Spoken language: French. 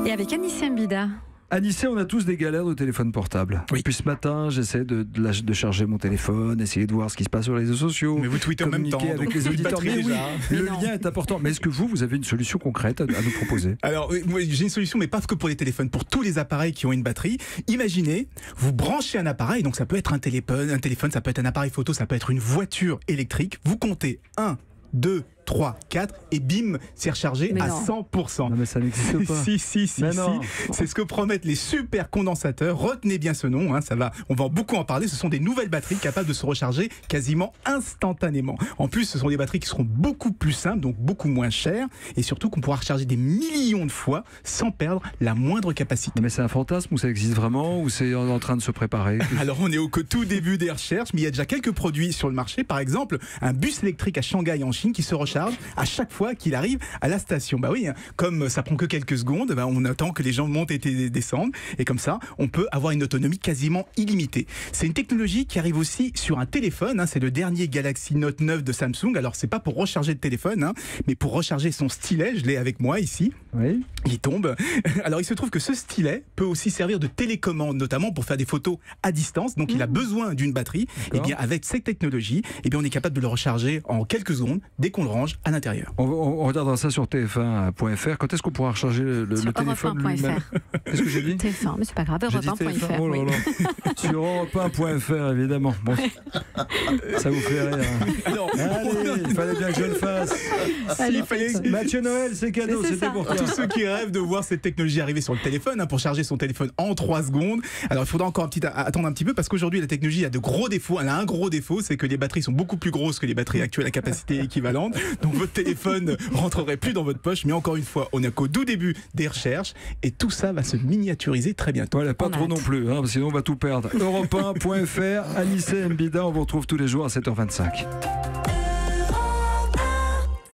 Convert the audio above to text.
Et avec Anissé Mbida. Anissé, on a tous des galères de téléphone portable. Oui. Depuis ce matin, j'essaie de charger mon téléphone, essayer de voir ce qui se passe sur les réseaux sociaux. Mais vous tweetez en même temps. Communiquer avec donc les une auditeurs. batterie Mais oui, déjà. le lien est important. Mais est-ce que vous avez une solution concrète à nous proposer? Alors, moi, j'ai une solution, mais pas que pour les téléphones, pour tous les appareils qui ont une batterie. Imaginez, vous branchez un appareil, donc ça peut être un téléphone, ça peut être un appareil photo, ça peut être une voiture électrique. Vous comptez 1, 2, 3, 4 et bim, c'est rechargé Mais à non. 100%. Non mais ça n'existe pas. Si. Mais non. C'est ce que promettent les super condensateurs. Retenez bien ce nom, hein, on va beaucoup en parler. Ce sont des nouvelles batteries capables de se recharger quasiment instantanément. En plus, ce sont des batteries qui seront beaucoup plus simples, donc beaucoup moins chères, et surtout qu'on pourra recharger des millions de fois sans perdre la moindre capacité. Non, mais c'est un fantasme ou ça existe vraiment ou c'est en train de se préparer? Alors on est au tout début des recherches, mais il y a déjà quelques produits sur le marché. Par exemple, un bus électrique à Shanghai en Chine qui se recharge à chaque fois qu'il arrive à la station. Bah oui, comme ça prend que quelques secondes, bah on attend que les gens montent et descendent, et comme ça, on peut avoir une autonomie quasiment illimitée. C'est une technologie qui arrive aussi sur un téléphone. C'est le dernier Galaxy Note 9 de Samsung. Alors c'est pas pour recharger le téléphone, mais pour recharger son stylet. Je l'ai avec moi ici. Oui. Il tombe. Alors il se trouve que ce stylet peut aussi servir de télécommande, notamment pour faire des photos à distance. Donc il a besoin d'une batterie. Et bien avec cette technologie, on est capable de le recharger en quelques secondes dès qu'on le range à l'intérieur. On regardera ça sur tf1.fr. Quand est-ce qu'on pourra recharger le téléphone lui-même? Qu'est-ce que j'ai dit? TF1, mais c'est pas grave, J'ai dit Europe1.fr. TF1, oh là là. Sur Europe1.fr évidemment. Bon. Ça vous fait rire. Alors, Allez, il fallait bien que je le fasse. il fallait... Mathieu Noël, c'est cadeau, Mais c'est c'était ça. pour toi. Tous ceux qui rêvent de voir cette technologie arriver sur le téléphone, pour charger son téléphone en 3 secondes. Alors il faudra encore attendre un petit peu, parce qu'aujourd'hui la technologie a de gros défauts. Elle a un gros défaut, c'est que les batteries sont beaucoup plus grosses que les batteries actuelles à capacité équivalente. Donc votre téléphone rentrerait plus dans votre poche. Mais encore une fois, on est qu'au tout début des recherches, et tout ça va se miniaturiser très bientôt. Voilà, pas On a trop hâte. non plus, sinon on va tout perdre. Europe1.fr, Anissé Mbida, on vous retrouve tous les jours à 7h25.